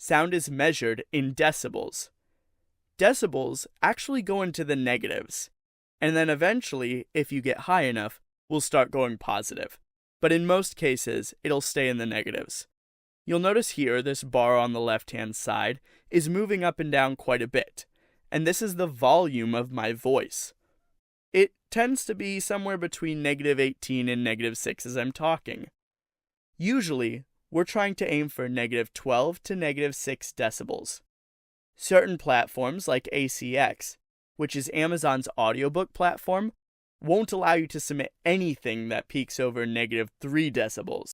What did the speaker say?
sound is measured in decibels. Decibels actually go into the negatives, and then eventually, if you get high enough, will start going positive. But in most cases, it'll stay in the negatives. You'll notice here this bar on the left-hand side is moving up and down quite a bit, and this is the volume of my voice. It tends to be somewhere between -18 and -6 as I'm talking. Usually, we're trying to aim for -12 to -6 decibels. Certain platforms like ACX, which is Amazon's audiobook platform, won't allow you to submit anything that peaks over -3 decibels.